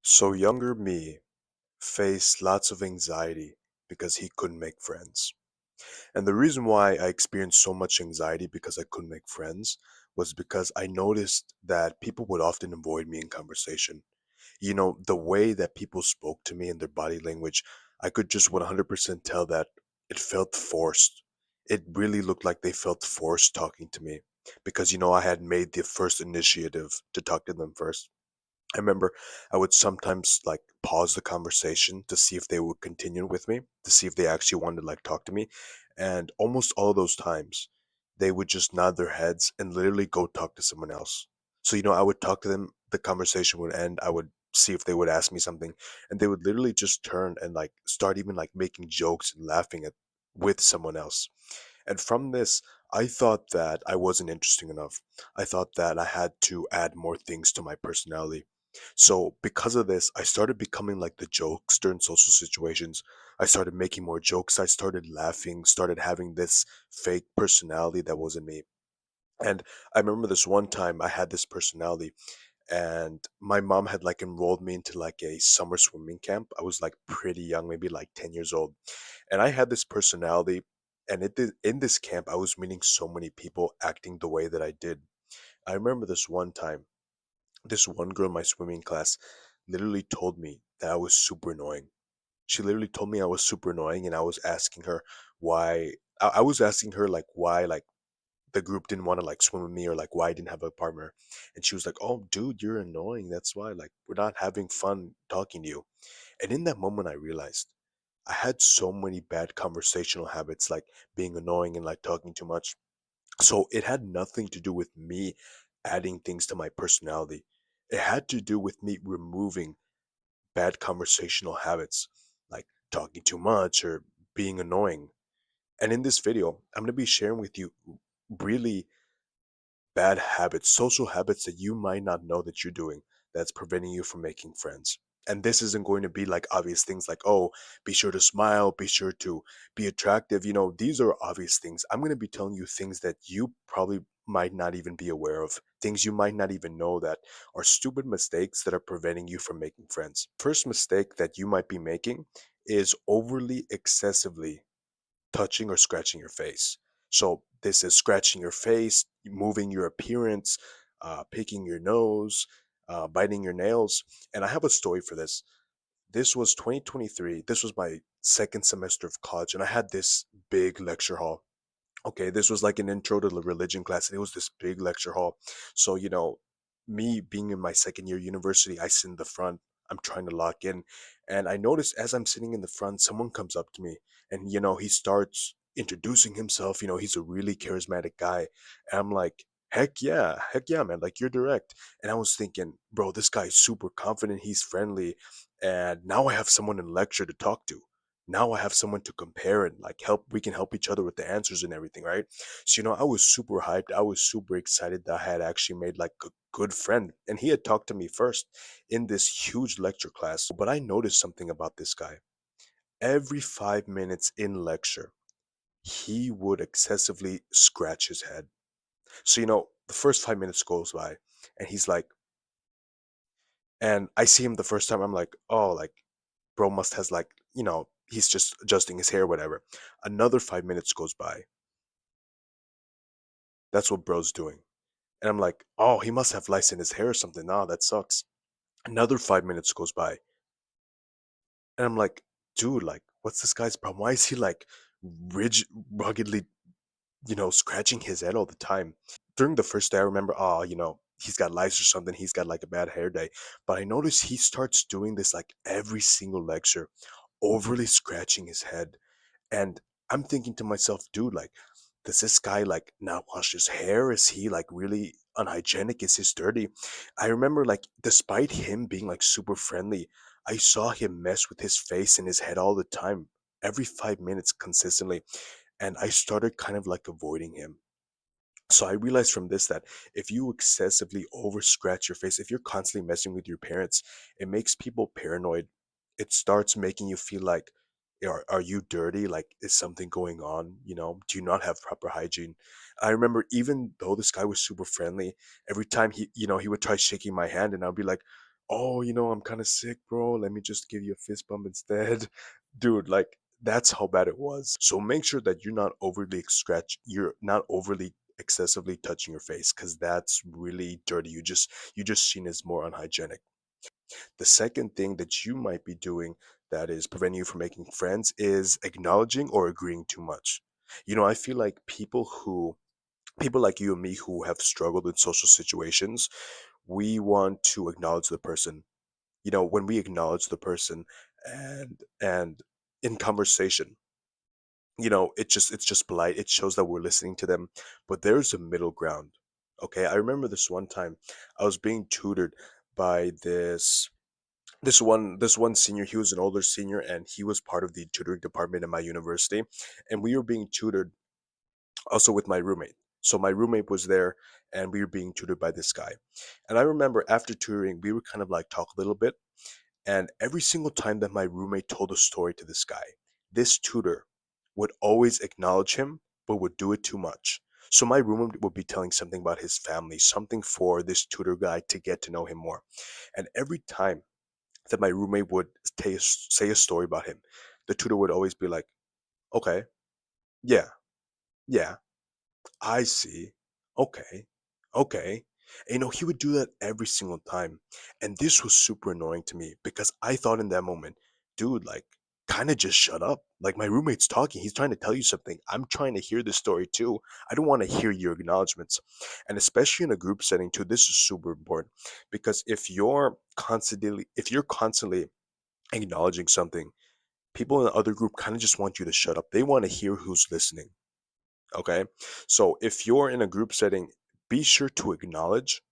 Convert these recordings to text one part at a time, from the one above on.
So younger me faced lots of anxiety because he couldn't make friends. And the reason why I experienced so much anxiety because I couldn't make friends was because I noticed that people would often avoid me in conversation. The way that people spoke to me and their body language, I could just 100% tell that it felt forced. It really looked like they felt forced talking to me because, I had made the first initiative to talk to them first. I remember I would sometimes like pause the conversation to see if they would continue with me, to see if they actually wanted to like talk to me. And almost all those times, they would just nod their heads and literally go talk to someone else. So, I would talk to them, the conversation would end, I would see if they would ask me something, and they would literally just turn and like start even like making jokes and laughing at with someone else. And from this, I thought that I wasn't interesting enough. I thought that I had to add more things to my personality. So, because of this, I started becoming like the jokester in social situations. I started making more jokes. I started laughing, started having this fake personality that wasn't me. And I remember this one time I had this personality, and my mom had like enrolled me into like a summer swimming camp. I was like pretty young, maybe like 10 years old, and I had this personality. And in this camp, I was meeting so many people acting the way that I did. I remember this one time, this one girl in my swimming class literally told me that I was super annoying. She literally told me I was super annoying, and I was asking her why. I was asking her like why like the group didn't want to like swim with me, or like why I didn't have a partner. And she was like, "Oh, dude, you're annoying. That's why. Like we're not having fun talking to you." And in that moment, I realized I had so many bad conversational habits, like being annoying and like talking too much. So it had nothing to do with me adding things to my personality. It had to do with me removing bad conversational habits, like talking too much or being annoying. And in this video, I'm going to be sharing with you really bad habits, social habits that you might not know that you're doing that's preventing you from making friends. And this isn't going to be like obvious things like, oh, be sure to smile, be sure to be attractive. These are obvious things. I'm going to be telling you things that you probably might not even be aware of, things you might not even know that are stupid mistakes that are preventing you from making friends. First mistake that you might be making is overly excessively touching or scratching your face. So this is scratching your face, moving your appearance, picking your nose, biting your nails. And I have a story for this. This was 2023. This was my second semester of college, and I had this big lecture hall. Okay, this was like an intro to the religion class, and it was this big lecture hall. So, me being in my second year university, I sit in the front. I'm trying to lock in. And I noticed as I'm sitting in the front, someone comes up to me, and, he starts introducing himself. He's a really charismatic guy. And I'm like, heck yeah, man. Like, you're direct. And I was thinking, bro, this guy's super confident. He's friendly. And now I have someone in lecture to talk to. Now I have someone to compare and like help. We can help each other with the answers and everything, right? So, I was super hyped. I was super excited that I had actually made like a good friend. And he had talked to me first in this huge lecture class. But I noticed something about this guy. Every 5 minutes in lecture, he would excessively scratch his head. So, the first 5 minutes goes by, and he's like, and I see him the first time, I'm like, oh, like, bro must has like, he's just adjusting his hair, whatever. Another 5 minutes goes by. That's what bro's doing. And I'm like, oh, he must have lice in his hair or something. Nah, that sucks. Another 5 minutes goes by. And I'm like, dude, like, what's this guy's problem? Why is he like rigid, ruggedly, scratching his head all the time? During the first day, I remember, oh, he's got lice or something. He's got like a bad hair day. But I notice he starts doing this like every single lecture, overly scratching his head. And I'm thinking to myself, dude, like, does this guy like not wash his hair? Is he like really unhygienic? Is he dirty? I remember like despite him being like super friendly, I saw him mess with his face and his head all the time, every 5 minutes consistently. And I started kind of like avoiding him. So I realized from this that if you excessively over scratch your face, if you're constantly messing with your parents, it makes people paranoid. It starts making you feel like, are you dirty? Like, is something going on? Do you not have proper hygiene? I remember even though this guy was super friendly, every time he would try shaking my hand, and I'd be like, oh, I'm kind of sick, bro. Let me just give you a fist bump instead. Dude, like that's how bad it was. So make sure that you're not overly excessively touching your face because that's really dirty. You just seen as more unhygienic. The second thing that you might be doing that is preventing you from making friends is acknowledging or agreeing too much. I feel like people like you and me who have struggled in social situations, we want to acknowledge the person. When we acknowledge the person and in conversation, it's just polite. It shows that we're listening to them, but there's a middle ground. Okay, I remember this one time I was being tutored by this one senior. He was an older senior and he was part of the tutoring department in my university, and we were being tutored also with my roommate. So my roommate was there and we were being tutored by this guy. And I remember after tutoring, we would kind of like talk a little bit. And every single time that my roommate told a story to this guy, this tutor would always acknowledge him, but would do it too much. So my roommate would be telling something about his family, something for this tutor guy to get to know him more. And every time that my roommate would say a story about him, the tutor would always be like, okay, yeah, yeah, I see. Okay. Okay. And, he would do that every single time. And this was super annoying to me because I thought in that moment, dude, like, kind of just shut up. Like, my roommate's talking. He's trying to tell you something. I'm trying to hear the story too. I don't want to hear your acknowledgments. And especially in a group setting too, this is super important because if you're constantly acknowledging something, people in the other group kind of just want you to shut up. They want to hear who's listening. Okay. So if you're in a group setting, be sure to acknowledge,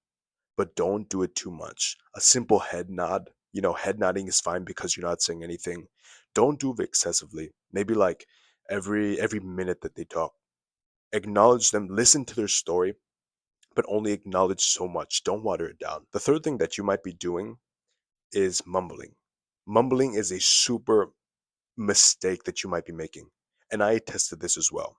but don't do it too much. A simple head nod, head nodding is fine because you're not saying anything. Don't do it excessively. Maybe like every minute that they talk. Acknowledge them, listen to their story, but only acknowledge so much. Don't water it down. The third thing that you might be doing is mumbling. Mumbling is a super mistake that you might be making. And I tested this as well.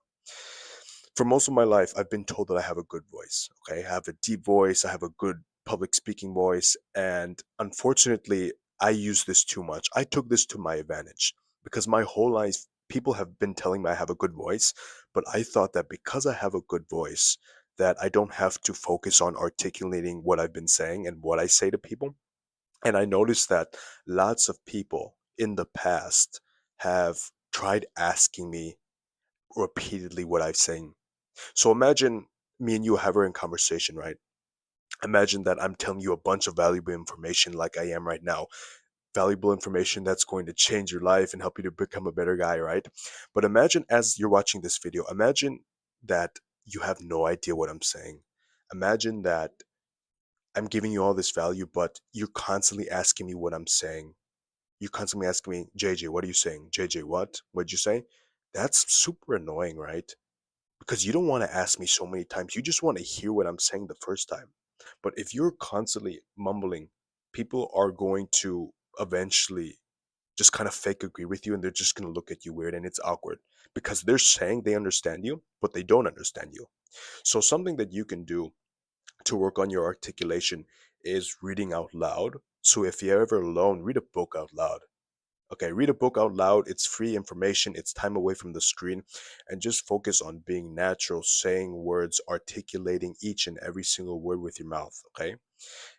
For most of my life, I've been told that I have a good voice. Okay, I have a deep voice, I have a good public speaking voice, and unfortunately, I use this too much. I took this to my advantage because my whole life, people have been telling me I have a good voice, but I thought that because I have a good voice, that I don't have to focus on articulating what I've been saying and what I say to people. And I noticed that lots of people in the past have tried asking me repeatedly what I'm saying. So imagine me and you have our in conversation, right? Imagine that I'm telling you a bunch of valuable information like I am right now. Valuable information that's going to change your life and help you to become a better guy, right? But imagine as you're watching this video, imagine that you have no idea what I'm saying. Imagine that I'm giving you all this value, but you're constantly asking me what I'm saying. You're constantly asking me, JJ, what are you saying? JJ, what? What'd you say? That's super annoying, right? Because you don't want to ask me so many times. You just want to hear what I'm saying the first time. But if you're constantly mumbling, people are going to eventually just kind of fake agree with you and they're just going to look at you weird and it's awkward because they're saying they understand you, but they don't understand you. So, something that you can do to work on your articulation is reading out loud. So, if you're ever alone, read a book out loud. Okay, read a book out loud. It's free information, it's time away from the screen, and just focus on being natural, saying words, articulating each and every single word with your mouth. Okay,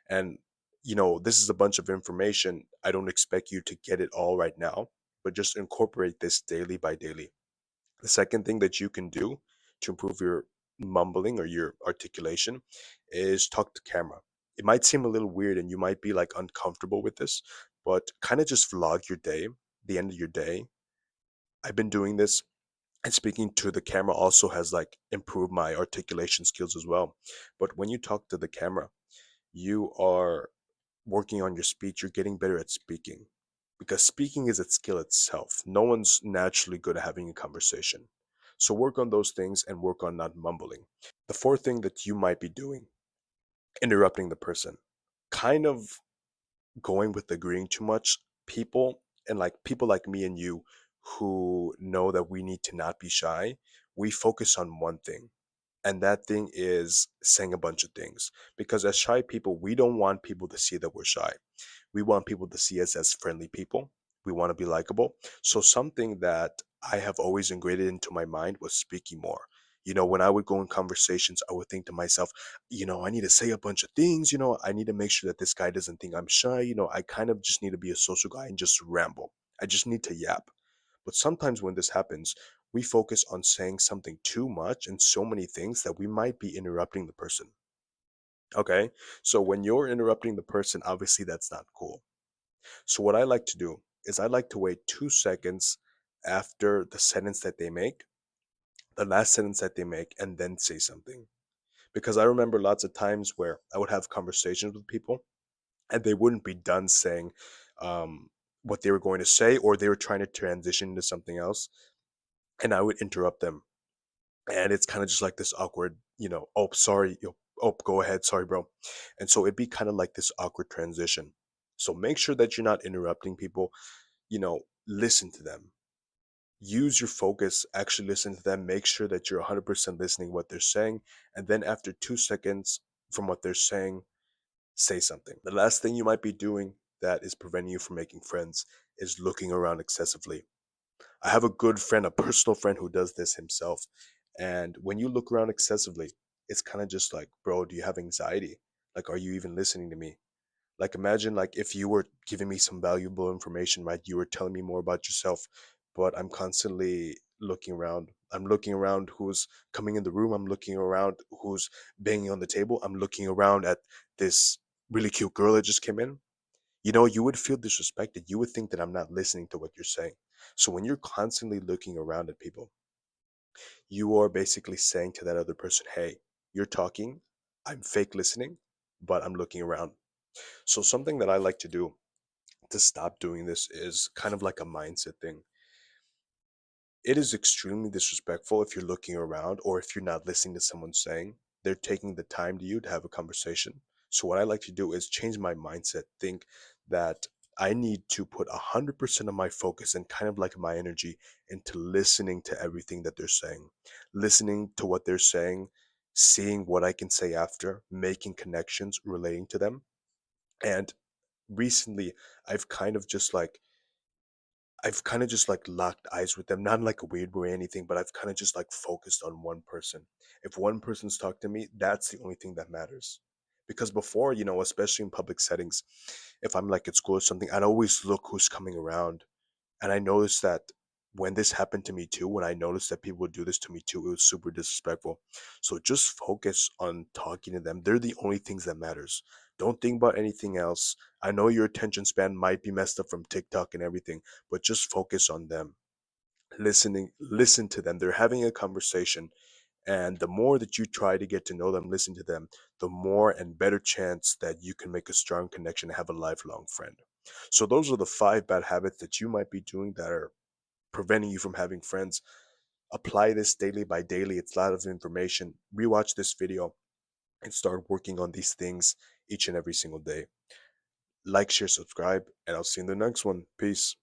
and this is a bunch of information. I don't expect you to get it all right now, but just incorporate this daily by daily. The second thing that you can do to improve your mumbling or your articulation is talk to camera. It might seem a little weird and you might be like uncomfortable with this, but kind of just vlog your day, the end of your day. I've been doing this and speaking to the camera also has like improved my articulation skills as well. But when you talk to the camera, you are working on your speech, you're getting better at speaking because speaking is a skill itself. No one's naturally good at having a conversation. So work on those things and work on not mumbling. The fourth thing that you might be doing, interrupting the person. Kind of going with agreeing too much. People like me and you who know that we need to not be shy, we focus on one thing. And that thing is saying a bunch of things. Because as shy people, we don't want people to see that we're shy. We want people to see us as friendly people. We want to be likable. So something that I have always ingrained into my mind was speaking more. When I would go in conversations, I would think to myself, I need to say a bunch of things. I need to make sure that this guy doesn't think I'm shy. I kind of just need to be a social guy and just ramble. I just need to yap. But sometimes when this happens, we focus on saying something too much and so many things that we might be interrupting the person. Okay. So when you're interrupting the person, obviously that's not cool. So what I like to do is I like to wait 2 seconds after the sentence that they make, the last sentence that they make, and then say something. Because I remember lots of times where I would have conversations with people and they wouldn't be done saying um, what they were going to say, or they were trying to transition into something else, and I would interrupt them. And it's kind of just like this awkward, oh, sorry, oh, go ahead, sorry, bro. And so it'd be kind of like this awkward transition. So make sure that you're not interrupting people, listen to them. Use your focus, actually listen to them, make sure that you're 100% listening what they're saying, and then after 2 seconds from what they're saying, say something. The last thing you might be doing that is preventing you from making friends is looking around excessively. I have a good friend, a personal friend who does this himself. And when you look around excessively, it's kind of just like, bro, do you have anxiety? Like, are you even listening to me? Like, imagine like if you were giving me some valuable information, right? You were telling me more about yourself, but I'm constantly looking around. I'm looking around who's coming in the room. I'm looking around who's banging on the table. I'm looking around at this really cute girl that just came in. You would feel disrespected. You would think that I'm not listening to what you're saying. So when you're constantly looking around at people, you are basically saying to that other person, hey, you're talking, I'm fake listening, but I'm looking around. So something that I like to do to stop doing this is kind of like a mindset thing. It is extremely disrespectful if you're looking around or if you're not listening to someone saying. They're taking the time to you to have a conversation. So what I like to do is change my mindset, think that I need to put 100% of my focus and kind of like my energy into listening to everything that they're saying, listening to what they're saying, seeing what I can say after, making connections relating to them. And recently, I've kind of just like locked eyes with them, not in like a weird way or anything, but I've kind of just like focused on one person. If one person's talked to me, that's the only thing that matters. Because before, especially in public settings, if I'm like at school or something, I'd always look who's coming around. And I noticed that when this happened to me too, when I noticed that people would do this to me too, it was super disrespectful. So just focus on talking to them. They're the only things that matters. Don't think about anything else. I know your attention span might be messed up from TikTok and everything, but just focus on them. Listen to them. They're having a conversation. And the more that you try to get to know them, listen to them, the more and better chance that you can make a strong connection and have a lifelong friend. So those are the 5 bad habits that you might be doing that are preventing you from having friends. Apply this daily by daily. It's a lot of information. Rewatch this video and start working on these things each and every single day. Like, share, subscribe, and I'll see you in the next one. Peace.